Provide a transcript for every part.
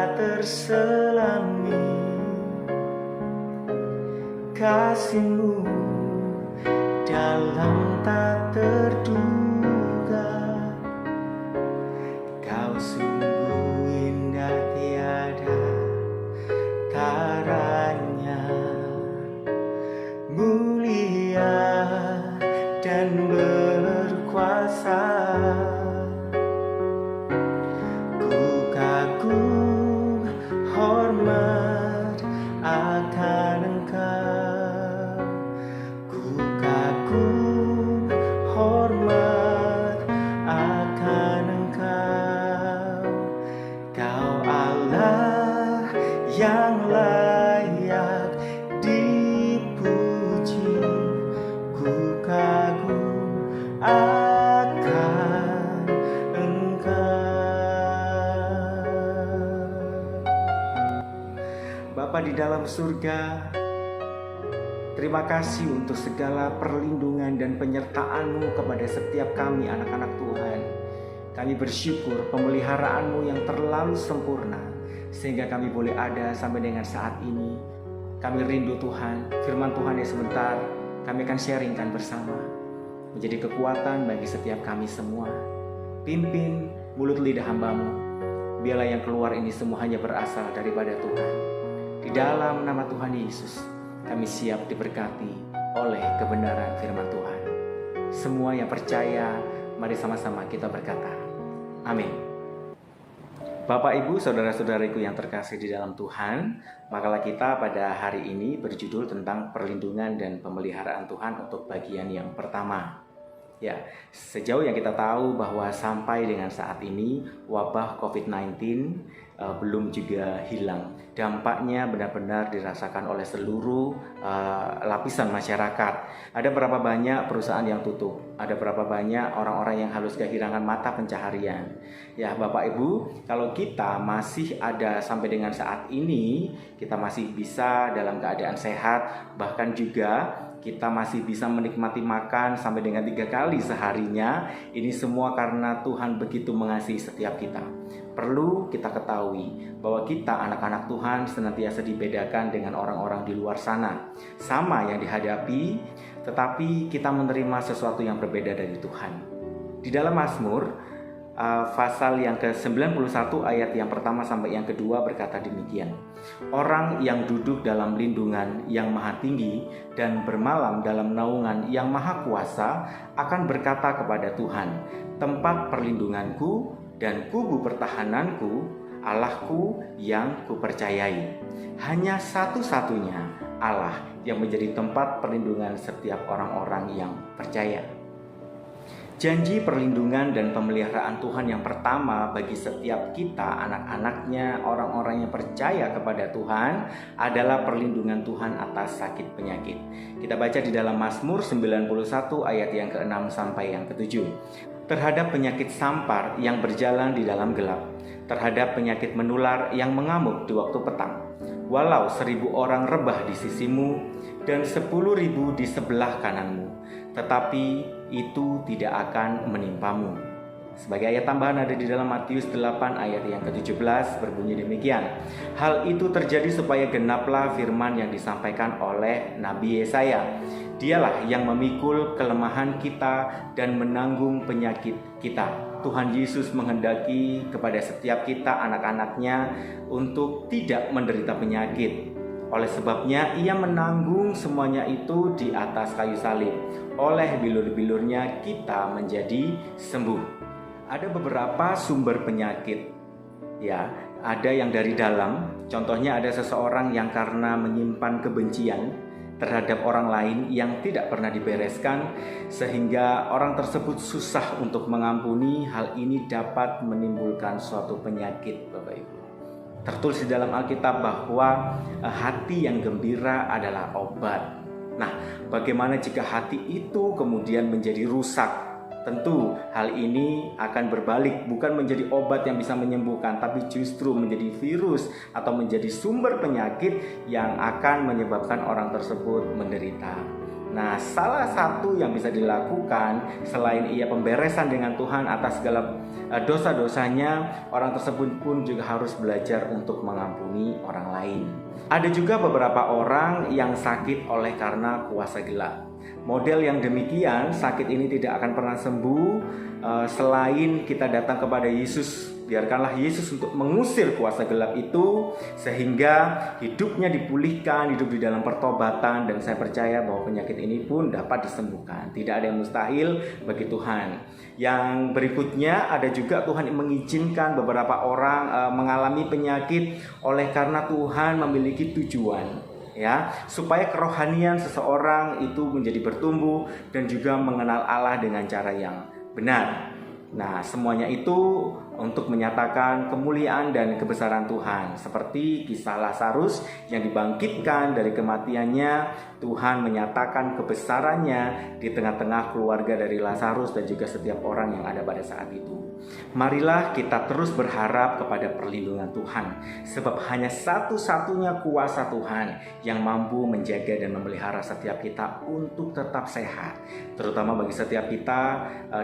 tak terselami, kasih-Mu dalam tak terduga. Kau sungguh indah tiada taranya, mulia dan berkuasa. Ku kagum hormat akan Engkau, ku kagum hormat akan Engkau. Kau Allah yang layak dipuji, ku kagum akan Engkau. Bapa di dalam surga, terima kasih untuk segala perlindungan dan penyertaan-Mu kepada setiap kami anak-anak Tuhan. Kami bersyukur pemeliharaanmu yang terlalu sempurna, sehingga kami boleh ada sampai dengan saat ini. Kami rindu Tuhan, firman Tuhan yang sebentar kami akan sharingkan bersama, menjadi kekuatan bagi setiap kami semua. Pimpin mulut lidah hamba-Mu, biarlah yang keluar ini semua hanya berasal daripada Tuhan. Di dalam nama Tuhan Yesus, kami siap diberkati oleh kebenaran firman Tuhan. Semua yang percaya, mari sama-sama kita berkata, amin. Bapak, Ibu, saudara-saudariku yang terkasih di dalam Tuhan, makalah kita pada hari ini berjudul tentang perlindungan dan pemeliharaan Tuhan untuk bagian yang pertama. Ya, sejauh yang kita tahu bahwa sampai dengan saat ini wabah COVID-19 belum juga hilang. Dampaknya benar-benar dirasakan oleh seluruh lapisan masyarakat. Ada berapa banyak perusahaan yang tutup, ada berapa banyak orang-orang yang harus kehilangan mata pencaharian. Ya Bapak Ibu, kalau kita masih ada sampai dengan saat ini, kita masih bisa dalam keadaan sehat, bahkan juga kita masih bisa menikmati makan sampai dengan 3 kali seharinya. Ini semua karena Tuhan begitu mengasihi setiap kita. Perlu kita ketahui bahwa kita anak-anak Tuhan senantiasa dibedakan dengan orang-orang di luar sana. Sama yang dihadapi, tetapi kita menerima sesuatu yang berbeda dari Tuhan. Di dalam Mazmur pasal yang ke-91 ayat yang pertama sampai yang kedua berkata demikian. Orang yang duduk dalam lindungan yang maha tinggi dan bermalam dalam naungan yang maha kuasa akan berkata kepada Tuhan, tempat perlindunganku dan kubu pertahananku, Allahku yang kupercayai. Hanya satu-satunya Allah yang menjadi tempat perlindungan setiap orang-orang yang percaya. Janji perlindungan dan pemeliharaan Tuhan yang pertama bagi setiap kita, anak-anaknya, orang-orang yang percaya kepada Tuhan, adalah perlindungan Tuhan atas sakit penyakit. Kita baca di dalam Mazmur 91 ayat yang ke-6 sampai yang ke-7. Terhadap penyakit sampar yang berjalan di dalam gelap, terhadap penyakit menular yang mengamuk di waktu petang, walau 1000 orang rebah di sisimu dan 10.000 di sebelah kananmu, tetapi itu tidak akan menimpamu. Sebagai ayat tambahan ada di dalam Matius 8 ayat yang ke-17 berbunyi demikian. Hal itu terjadi supaya genaplah firman yang disampaikan oleh Nabi Yesaya. Dialah yang memikul kelemahan kita dan menanggung penyakit kita. Tuhan Yesus menghendaki kepada setiap kita anak-anaknya untuk tidak menderita penyakit. Oleh sebabnya ia menanggung semuanya itu di atas kayu salib. Oleh bilur-bilurnya kita menjadi sembuh. Ada beberapa sumber penyakit. Ya, ada yang dari dalam. Contohnya ada seseorang yang karena menyimpan kebencian terhadap orang lain yang tidak pernah dibereskan, sehingga orang tersebut susah untuk mengampuni. Hal ini dapat menimbulkan suatu penyakit, Bapak Ibu. Tertulis di dalam Alkitab bahwa hati yang gembira adalah obat. Nah, bagaimana jika hati itu kemudian menjadi rusak? Tentu hal ini akan berbalik, bukan menjadi obat yang bisa menyembuhkan, tapi justru menjadi virus atau menjadi sumber penyakit yang akan menyebabkan orang tersebut menderita. Nah, salah satu yang bisa dilakukan selain ia pemberesan dengan Tuhan atas segala dosa-dosanya, orang tersebut pun juga harus belajar untuk mengampuni orang lain. Ada juga beberapa orang yang sakit oleh karena kuasa gelap. Model yang demikian, sakit ini tidak akan pernah sembuh selain kita datang kepada Yesus. Biarkanlah Yesus untuk mengusir kuasa gelap itu, sehingga hidupnya dipulihkan, hidup di dalam pertobatan. Dan saya percaya bahwa penyakit ini pun dapat disembuhkan. Tidak ada yang mustahil bagi Tuhan. Yang berikutnya, ada juga Tuhan yang mengizinkan beberapa orang mengalami penyakit oleh karena Tuhan memiliki tujuan, ya, supaya kerohanian seseorang itu menjadi bertumbuh dan juga mengenal Allah dengan cara yang benar. Nah, semuanya itu untuk menyatakan kemuliaan dan kebesaran Tuhan. Seperti kisah Lazarus yang dibangkitkan dari kematiannya, Tuhan menyatakan kebesarannya di tengah-tengah keluarga dari Lazarus dan juga setiap orang yang ada pada saat itu. Marilah kita terus berharap kepada perlindungan Tuhan, sebab hanya satu-satunya kuasa Tuhan yang mampu menjaga dan memelihara setiap kita untuk tetap sehat. Terutama bagi setiap kita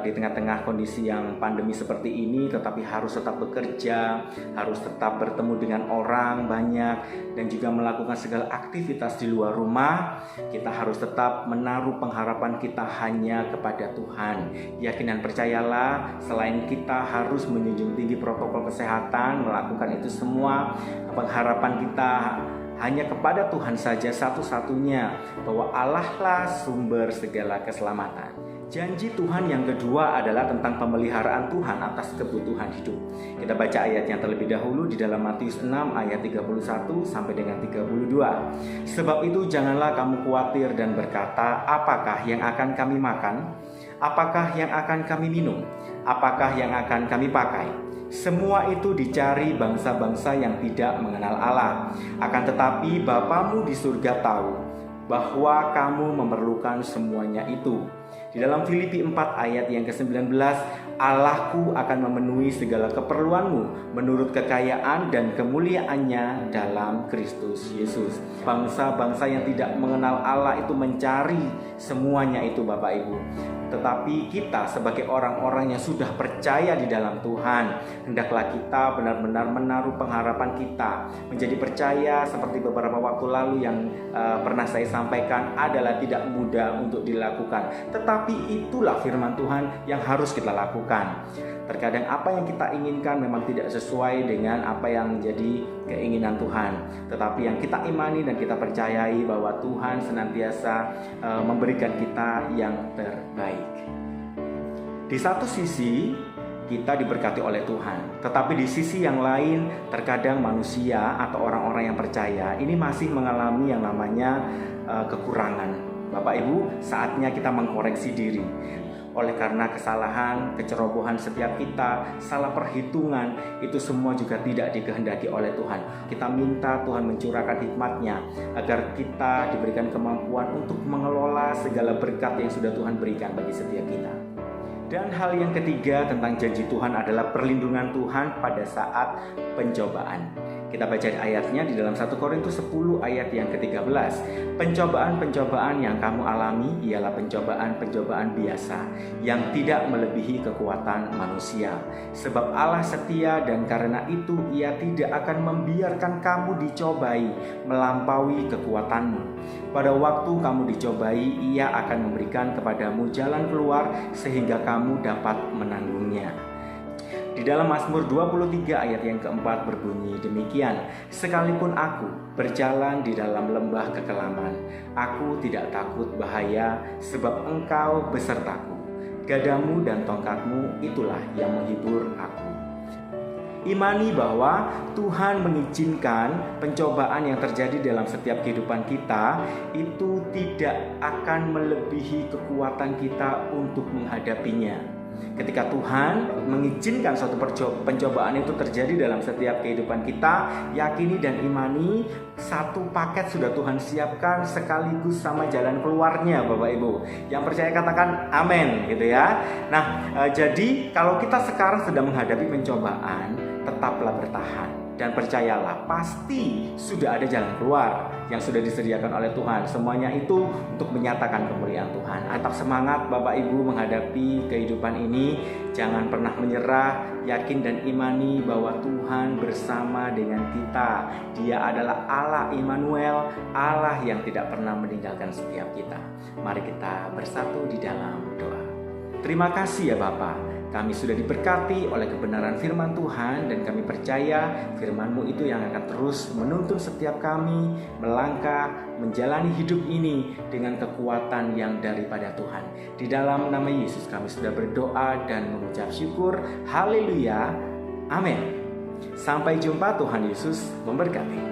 di tengah-tengah kondisi yang pandemi seperti ini, tetapi harus tetap bekerja, harus tetap bertemu dengan orang banyak, dan juga melakukan segala aktivitas di luar rumah. Kita harus tetap menaruh pengharapan kita hanya kepada Tuhan. Yakin dan percayalah, selain kita harus menjunjung tinggi protokol kesehatan, melakukan itu semua, pengharapan kita hanya kepada Tuhan saja satu-satunya, bahwa Allah lah sumber segala keselamatan. Janji Tuhan yang kedua adalah tentang pemeliharaan Tuhan atas kebutuhan hidup. Kita baca ayatnya terlebih dahulu di dalam Matius 6 ayat 31 sampai dengan 32. Sebab itu janganlah kamu khawatir dan berkata, apakah yang akan kami makan? Apakah yang akan kami minum? Apakah yang akan kami pakai? Semua itu dicari bangsa-bangsa yang tidak mengenal Allah. Akan tetapi Bapamu di surga tahu bahwa kamu memerlukan semuanya itu. Di dalam Filipi 4 ayat yang ke-19, Allahku akan memenuhi segala keperluanmu menurut kekayaan dan kemuliaannya dalam Kristus Yesus. Bangsa-bangsa yang tidak mengenal Allah itu mencari semuanya itu, Bapak Ibu. Tetapi kita sebagai orang-orang yang sudah percaya di dalam Tuhan, hendaklah kita benar-benar menaruh pengharapan kita, menjadi percaya seperti beberapa waktu lalu yang pernah saya sampaikan, adalah tidak mudah untuk dilakukan. Tetapi itulah firman Tuhan yang harus kita lakukan. Terkadang apa yang kita inginkan memang tidak sesuai dengan apa yang menjadi keinginan Tuhan. Tetapi yang kita imani dan kita percayai bahwa Tuhan senantiasa memberikan kita yang terbaik. Di satu sisi kita diberkati oleh Tuhan, tetapi di sisi yang lain terkadang manusia atau orang-orang yang percaya ini masih mengalami yang namanya kekurangan. Bapak Ibu, saatnya kita mengkoreksi diri. Oleh karena kesalahan, kecerobohan setiap kita, salah perhitungan, itu semua juga tidak dikehendaki oleh Tuhan. Kita minta Tuhan mencurahkan hikmat-Nya agar kita diberikan kemampuan untuk mengelola segala berkat yang sudah Tuhan berikan bagi setiap kita. Dan hal yang ketiga tentang janji Tuhan adalah perlindungan Tuhan pada saat pencobaan. Kita baca ayatnya di dalam 1 Korintus 10 ayat yang ke-13. Pencobaan-pencobaan yang kamu alami ialah pencobaan-pencobaan biasa yang tidak melebihi kekuatan manusia. Sebab Allah setia dan karena itu Ia tidak akan membiarkan kamu dicobai melampaui kekuatanmu. Pada waktu kamu dicobai, Ia akan memberikan kepadamu jalan keluar sehingga kamu dapat menanggungnya. Di dalam Mazmur 23 ayat yang keempat berbunyi demikian, sekalipun aku berjalan di dalam lembah kekelaman, aku tidak takut bahaya, sebab Engkau besertaku. Gadamu dan tongkatmu itulah yang menghibur aku. Imani bahwa Tuhan mengizinkan pencobaan yang terjadi dalam setiap kehidupan kita itu tidak akan melebihi kekuatan kita untuk menghadapinya. Ketika Tuhan mengizinkan suatu pencobaan itu terjadi dalam setiap kehidupan kita, yakini dan imani satu paket sudah Tuhan siapkan sekaligus sama jalan keluarnya, Bapak Ibu. Yang percaya katakan amin, gitu ya. Nah, jadi kalau kita sekarang sedang menghadapi pencobaan, tetaplah bertahan. Dan percayalah, pasti sudah ada jalan keluar yang sudah disediakan oleh Tuhan. Semuanya itu untuk menyatakan kemuliaan Tuhan. Tetap semangat Bapak Ibu menghadapi kehidupan ini. Jangan pernah menyerah, yakin dan imani bahwa Tuhan bersama dengan kita. Dia adalah Allah Immanuel, Allah yang tidak pernah meninggalkan setiap kita. Mari kita bersatu di dalam doa. Terima kasih ya Bapa. Kami sudah diberkati oleh kebenaran firman Tuhan dan kami percaya firman-Mu itu yang akan terus menuntun setiap kami melangkah menjalani hidup ini dengan kekuatan yang daripada Tuhan. Di dalam nama Yesus kami sudah berdoa dan mengucap syukur. Haleluya. Amin. Sampai jumpa, Tuhan Yesus memberkati.